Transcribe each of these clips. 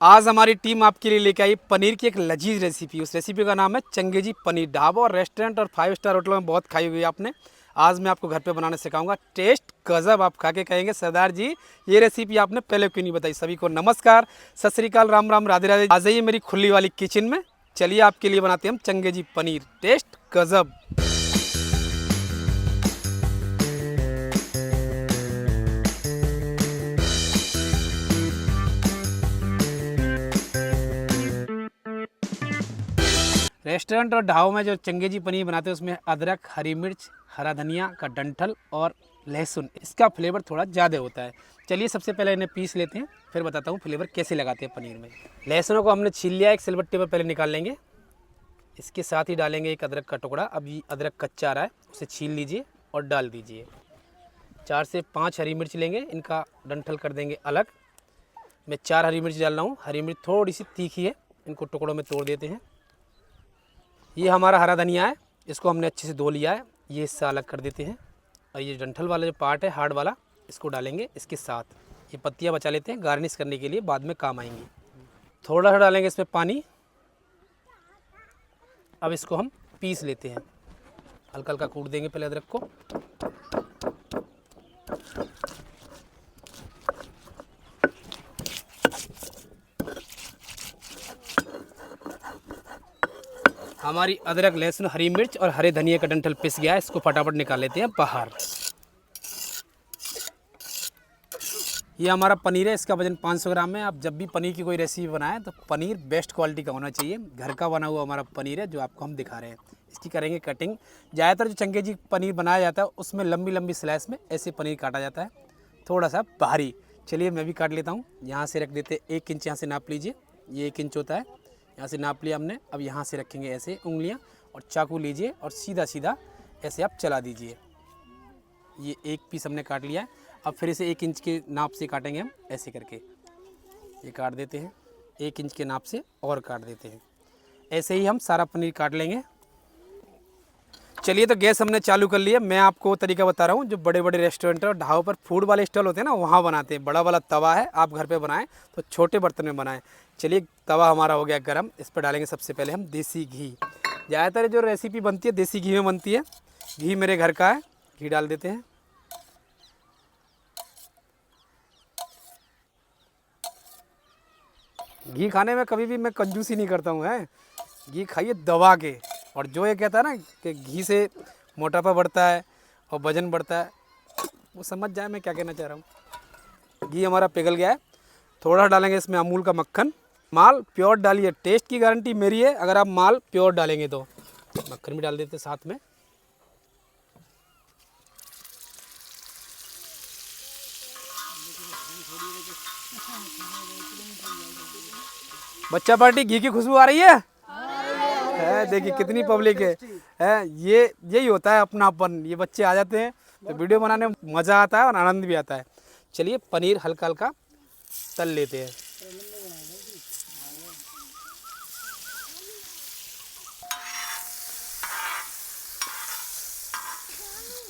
आज हमारी टीम आपके लिए लेके आई पनीर की एक लजीज रेसिपी। उस रेसिपी का नाम है चंगेजी पनीर। ढाबा और रेस्टोरेंट और 5 स्टार होटलों में बहुत खाई हुई है आपने। आज मैं आपको घर पे बनाना सिखाऊंगा। टेस्ट गजब, आप खा के कहेंगे सरदार जी ये रेसिपी आपने पहले क्यों नहीं बताई। सभी को नमस्कार, सत श्री अकाल, राम राम, राधे राधे। आ जाइए मेरी खुली वाली किचन में। चलिए आपके लिए बनाते हैं हम चंगेजी पनीर। टेस्ट गजब। रेस्टोरेंट और ढाबों में जो चंगेजी पनीर बनाते हैं उसमें अदरक, हरी मिर्च, हरा धनिया का डंठल और लहसुन, इसका फ्लेवर थोड़ा ज़्यादा होता है। चलिए सबसे पहले इन्हें पीस लेते हैं, फिर बताता हूँ फ्लेवर कैसे लगाते हैं पनीर में। लहसुनों को हमने छील लिया, एक सिलबट्टे पर पहले निकाल लेंगे। इसके साथ ही डालेंगे एक अदरक का टुकड़ा। अभी अदरक कच्चा आ रहा है, उसे छील लीजिए और डाल दीजिए। 4 से 5 हरी मिर्च लेंगे, इनका डंठल कर देंगे अलग। मैं 4 हरी मिर्च डाल रहा हूँ। हरी मिर्च थोड़ी सी तीखी है, इनको टुकड़ों में तोड़ देते हैं। ये हमारा हरा धनिया है, इसको हमने अच्छे से धो लिया है, ये हिस्सा अलग कर देते हैं। और ये डंठल वाला जो पार्ट है हार्ड वाला, इसको डालेंगे इसके साथ। ये पत्तियां बचा लेते हैं, गार्निश करने के लिए बाद में काम आएंगी। थोड़ा सा डालेंगे इसमें पानी। अब इसको हम पीस लेते हैं, हल्का हल्का कूट देंगे पहले अदरक को। हमारी अदरक, लहसुन, हरी मिर्च और हरे धनिया का डंठल पिस गया है, इसको फटाफट निकाल लेते हैं बाहर। ये हमारा पनीर है, इसका वजन 500 ग्राम है। आप जब भी पनीर की कोई रेसिपी बनाएं तो पनीर बेस्ट क्वालिटी का होना चाहिए। घर का बना हुआ हमारा पनीर है जो आपको हम दिखा रहे हैं। इसकी करेंगे कटिंग। ज़्यादातर जो चंगेजी पनीर बनाया जाता है उसमें लंबी लंबी स्लाइस में ऐसे पनीर काटा जाता है, थोड़ा सा भारी। चलिए मैं भी काट लेता हूँ। यहाँ से रख देते 1 इंच, यहाँ से नाप लीजिए, ये 1 इंच होता है। यहाँ से नाप लिया हमने। अब यहाँ से रखेंगे ऐसे उंगलियाँ और चाकू लीजिए और सीधा सीधा ऐसे आप चला दीजिए। ये एक पीस हमने काट लिया है। अब फिर इसे 1 इंच के नाप से काटेंगे हम, ऐसे करके ये काट देते हैं। 1 इंच के नाप से और काट देते हैं। ऐसे ही हम सारा पनीर काट लेंगे। चलिए तो गैस हमने चालू कर लिया। मैं आपको वो तरीका बता रहा हूँ जो बड़े बड़े रेस्टोरेंट और ढाबों पर फूड वाले स्टॉल होते हैं ना, वहाँ बनाते हैं। बड़ा वाला तवा है, आप घर पे बनाएं तो छोटे बर्तन में बनाएं। चलिए तवा हमारा हो गया गर्म, इस पर डालेंगे सबसे पहले हम देसी घी। ज़्यादातर जो रेसिपी बनती है देसी घी में बनती है। घी मेरे घर का है, घी डाल देते हैं। घी खाने में कभी भी मैं कंजूसी नहीं करता हूँ है। घी खाइए दबा के। और जो ये कहता है ना कि घी से मोटापा बढ़ता है और वजन बढ़ता है, वो समझ जाए मैं क्या कहना चाह रहा हूँ। घी हमारा पिघल गया है। थोड़ा डालेंगे इसमें अमूल का मक्खन। माल प्योर डालिए, टेस्ट की गारंटी मेरी है अगर आप माल प्योर डालेंगे तो। मक्खन भी डाल देते साथ में। बच्चा पार्टी, घी की खुशबू आ रही है? देखिए कितनी पब्लिक है। ये यही होता है अपनापन। ये बच्चे आ जाते हैं तो वीडियो बनाने में मज़ा आता है और आनंद भी आता है। चलिए पनीर हल्का हल्का तल लेते हैं।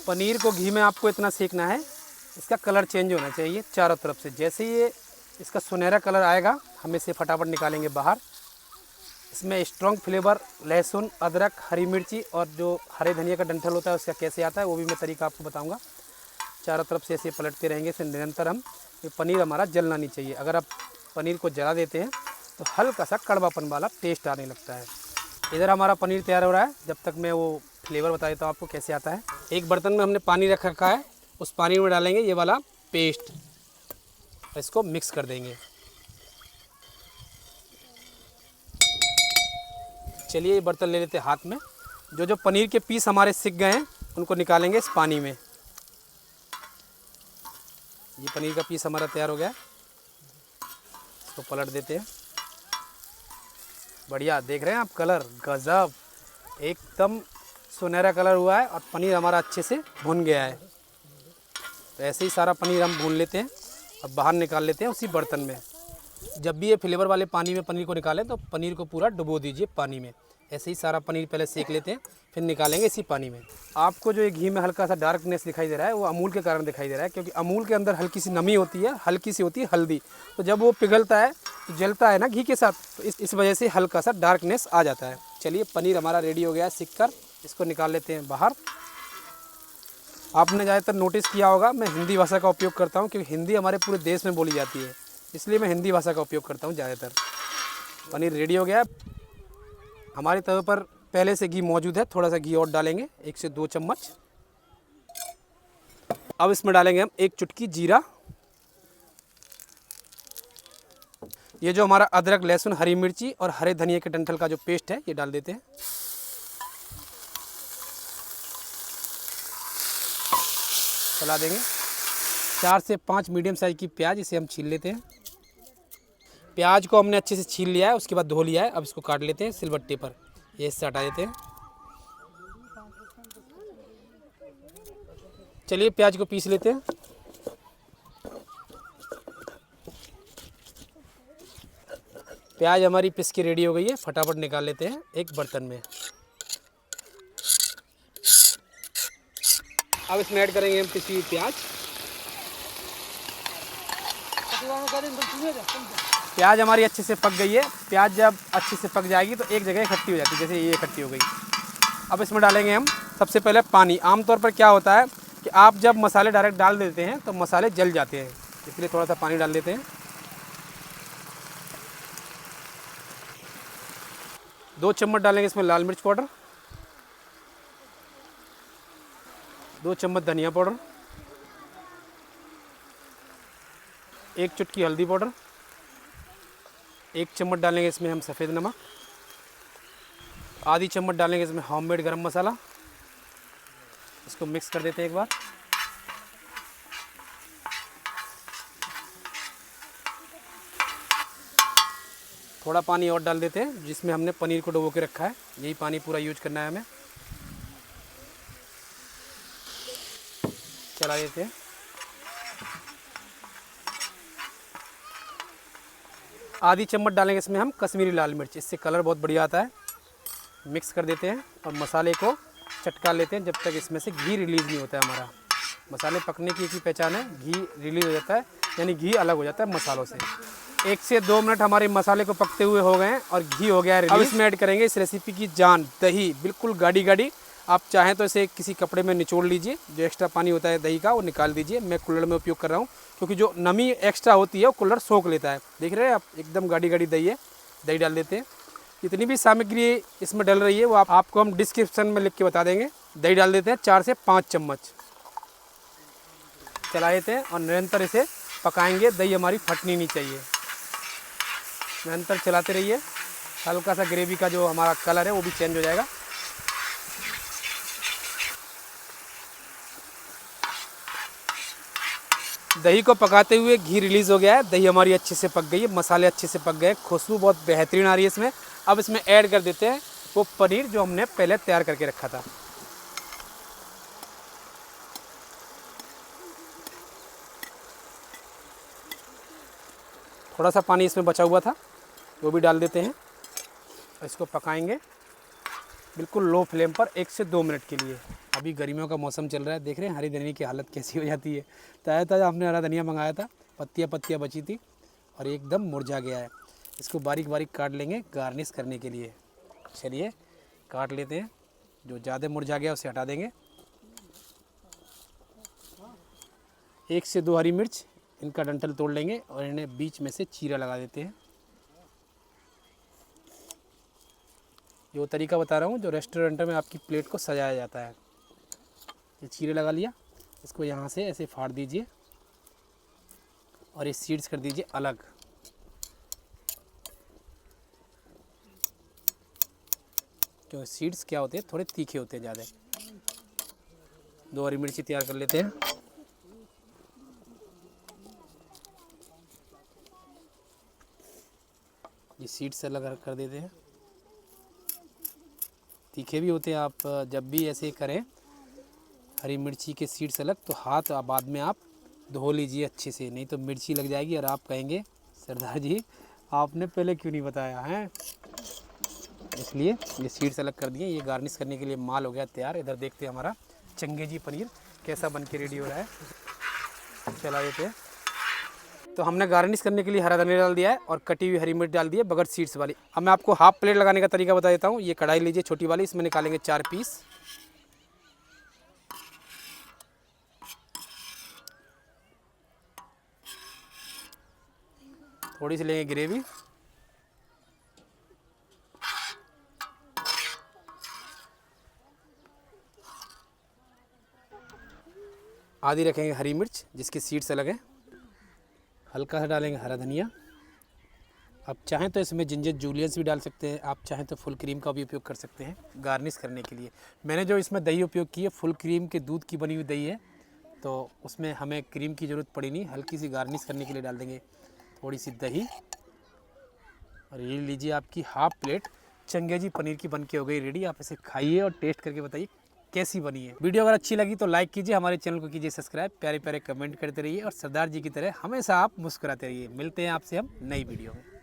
पनीर को घी में आपको इतना सेकना है, इसका कलर चेंज होना चाहिए चारों तरफ से। जैसे ये इसका सुनहरा कलर आएगा, हम इसे फटाफट निकालेंगे बाहर। इसमें स्ट्रॉन्ग फ्लेवर लहसुन, अदरक, हरी मिर्ची और जो हरे धनिया का डंठल होता है उसका कैसे आता है वो भी मैं तरीका आपको बताऊंगा। चारों तरफ से ऐसे पलटते रहेंगे, फिर निरंतर हम। ये पनीर हमारा जलना नहीं चाहिए। अगर आप पनीर को जला देते हैं तो हल्का सा कड़वापन वाला टेस्ट आने लगता है। इधर हमारा पनीर तैयार हो रहा है। जब तक मैं वो फ्लेवर बता देता हूँ आपको कैसे आता है। एक बर्तन में हमने पानी रख रखा है, उस पानी में डालेंगे ये वाला पेस्ट, इसको मिक्स कर देंगे। चलिए ये बर्तन ले लेते हैं हाथ में। जो जो पनीर के पीस हमारे सिक गए हैं उनको निकालेंगे इस पानी में। ये पनीर का पीस हमारा तैयार हो गया है, इसको पलट देते हैं। बढ़िया देख रहे हैं आप, कलर गजब, एकदम सुनहरा कलर हुआ है और पनीर हमारा अच्छे से भुन गया है। तो ऐसे ही सारा पनीर हम भून लेते हैं। अब बाहर निकाल लेते हैं उसी बर्तन में। जब भी ये फ्लेवर वाले पानी में पनीर को निकालें तो पनीर को पूरा डुबो दीजिए पानी में। ऐसे ही सारा पनीर पहले सेक लेते हैं, फिर निकालेंगे इसी पानी में। आपको जो ये घी में हल्का सा डार्कनेस दिखाई दे रहा है वो अमूल के कारण दिखाई दे रहा है, क्योंकि अमूल के अंदर हल्की सी नमी होती है, हल्की सी होती है हल्दी, तो जब वो पिघलता है तो जलता है ना घी के साथ, तो इस वजह से हल्का सा डार्कनेस आ जाता है। चलिए पनीर हमारा रेडी हो गया है सीख कर, इसको निकाल लेते हैं बाहर। आपने ज़्यादातर नोटिस किया होगा मैं हिंदी भाषा का उपयोग करता हूँ, क्योंकि हिंदी हमारे पूरे देश में बोली जाती है, इसलिए मैं हिंदी भाषा का उपयोग करता हूँ ज़्यादातर। पनीर रेडी हो गया। हमारे तवे पर पहले से घी मौजूद है, थोड़ा सा घी और डालेंगे, 1 से 2 चम्मच। अब इसमें डालेंगे हम 1 चुटकी जीरा। ये जो हमारा अदरक, लहसुन, हरी मिर्ची और हरे धनिया के डंठल का जो पेस्ट है ये डाल देते हैं। चला देंगे। 4 से 5 मीडियम साइज की प्याज, इसे हम छील लेते हैं। प्याज को हमने अच्छे से छील लिया है, उसके बाद धो लिया है। अब इसको काट लेते हैं सिलबट्टे पर, ये इससे हटा देते हैं। चलिए प्याज को पीस लेते हैं। प्याज हमारी पिस के रेडी हो गई है, फटाफट निकाल लेते हैं एक बर्तन में। अब इसमें ऐड करेंगे हम पिसी हुई प्याज। प्याज हमारी अच्छे से पक गई है। प्याज जब अच्छे से पक जाएगी तो एक जगह इकट्ठी हो जाती है, जैसे ये इकट्ठी हो गई। अब इसमें डालेंगे हम सबसे पहले पानी। आमतौर पर क्या होता है कि आप जब मसाले डायरेक्ट डाल देते हैं तो मसाले जल जाते हैं, इसलिए थोड़ा सा पानी डाल देते हैं। 2 चम्मच डालेंगे इसमें लाल मिर्च पाउडर, 2 चम्मच धनिया पाउडर, 1 चुटकी हल्दी पाउडर, 1 चम्मच डालेंगे इसमें हम सफ़ेद नमक, आधी चम्मच डालेंगे इसमें होममेड गरम मसाला। इसको मिक्स कर देते हैं एक बार। थोड़ा पानी और डाल देते हैं, जिसमें हमने पनीर को डुबो के रखा है, यही पानी पूरा यूज करना है हमें। चला देते हैं। आधी चम्मच डालेंगे इसमें हम कश्मीरी लाल मिर्च, इससे कलर बहुत बढ़िया आता है। मिक्स कर देते हैं और मसाले को चटका लेते हैं जब तक इसमें से घी रिलीज़ नहीं होता है हमारा। मसाले पकने की एक ही पहचान है, घी रिलीज़ हो जाता है, यानी घी अलग हो जाता है मसालों से। 1 से 2 मिनट हमारे मसाले को पकते हुए हो गए हैं और घी हो गया है रिलीज। अब इसमें ऐड करेंगे इस रेसिपी की जान, दही। बिल्कुल गाढ़ी गाढ़ी, आप चाहें तो इसे किसी कपड़े में निचोड़ लीजिए, जो एक्स्ट्रा पानी होता है दही का वो निकाल दीजिए। मैं कुल्हड़ में उपयोग कर रहा हूँ, क्योंकि जो नमी एक्स्ट्रा होती है वो कुल्हड़ सोख लेता है। देख रहे हैं आप, एकदम गाढ़ी गाढ़ी दही है। दही डाल देते हैं। जितनी भी सामग्री इसमें डल रही है वो आपको हम डिस्क्रिप्शन में लिख के बता देंगे। दही डाल देते हैं 4 से 5 चम्मच। चला देते हैं और निरंतर इसे पकाएंगे। दही हमारी फटनी नहीं चाहिए, निरंतर चलाते रहिए। हल्का सा ग्रेवी का जो हमारा कलर है वो भी चेंज हो जाएगा। दही को पकाते हुए घी रिलीज़ हो गया है, दही हमारी अच्छे से पक गई है, मसाले अच्छे से पक गए, खुशबू बहुत बेहतरीन आ रही है इसमें। अब इसमें ऐड कर देते हैं वो पनीर जो हमने पहले तैयार करके रखा था। थोड़ा सा पानी इसमें बचा हुआ था, वो भी डाल देते हैं। इसको पकाएंगे बिल्कुल लो फ्लेम पर 1 से 2 मिनट के लिए। अभी गर्मियों का मौसम चल रहा है, देख रहे हैं हरी धनिया की हालत कैसी हो जाती है। ताज़ा ताज़ा हमने हरा धनिया मंगाया था, पत्तियाँ बची थी और एकदम मुरझा गया है। इसको बारीक बारीक काट लेंगे गार्निश करने के लिए। चलिए काट लेते हैं, जो ज़्यादा मुरझा गया उसे हटा देंगे। 1 से 2 हरी मिर्च, इनका डंठल तोड़ लेंगे और इन्हें बीच में से चीरा लगा देते हैं। जो तरीका बता रहा हूँ जो रेस्टोरेंट में आपकी प्लेट को सजाया जाता है। ये चीरे लगा लिया, इसको यहाँ से ऐसे फाड़ दीजिए और ये सीड्स कर दीजिए अलग। क्योंकि सीड्स क्या होते हैं, थोड़े तीखे होते हैं ज़्यादा। 2 हरी मिर्ची तैयार कर लेते हैं। ये सीड्स अलग कर देते हैं, तीखे भी होते हैं। आप जब भी ऐसे करें हरी मिर्ची के सीड्स अलग, तो हाथ बाद में आप धो लीजिए अच्छे से, नहीं तो मिर्ची लग जाएगी और आप कहेंगे सरदार जी आपने पहले क्यों नहीं बताया है। इसलिए ये सीड्स अलग कर दिए। ये गार्निश करने के लिए माल हो गया तैयार। इधर देखते हैं हमारा चंगेजी पनीर कैसा बन के रेडी हो रहा है। चला देते हैं। तो हमने गार्निश करने के लिए हरा धनिया डाल दिया है और कटी हुई हरी मिर्च डाल दी है बगैर सीड्स वाली। अब मैं आपको हाफ प्लेट लगाने का तरीका बता देता हूँ। ये कढ़ाई लीजिए छोटी वाली, इसमें निकालेंगे 4 पीस। थोड़ी सी लेंगे ग्रेवी, आधी रखेंगे हरी मिर्च जिसकी सीड्स अलग है, हल्का सा डालेंगे हरा धनिया। आप चाहें तो इसमें जिंजर जूलियंस भी डाल सकते हैं, आप चाहें तो फुल क्रीम का भी उपयोग कर सकते हैं गार्निश करने के लिए। मैंने जो इसमें दही उपयोग की है फुल क्रीम के दूध की बनी हुई दही है, तो उसमें हमें क्रीम की ज़रूरत पड़ी नहीं। हल्की सी गार्निश करने के लिए डाल देंगे थोड़ी सी दही। और ये लीजिए आपकी हाफ प्लेट चंगेजी पनीर की बन के हो गई रेडी। आप इसे खाइए और टेस्ट करके बताइए कैसी बनी है। वीडियो अगर अच्छी लगी तो लाइक कीजिए, हमारे चैनल को कीजिए सब्सक्राइब, प्यारे प्यारे कमेंट करते रहिए और सरदार जी की तरह हमेशा आप मुस्कुराते रहिए। मिलते हैं आपसे हम नई वीडियो में।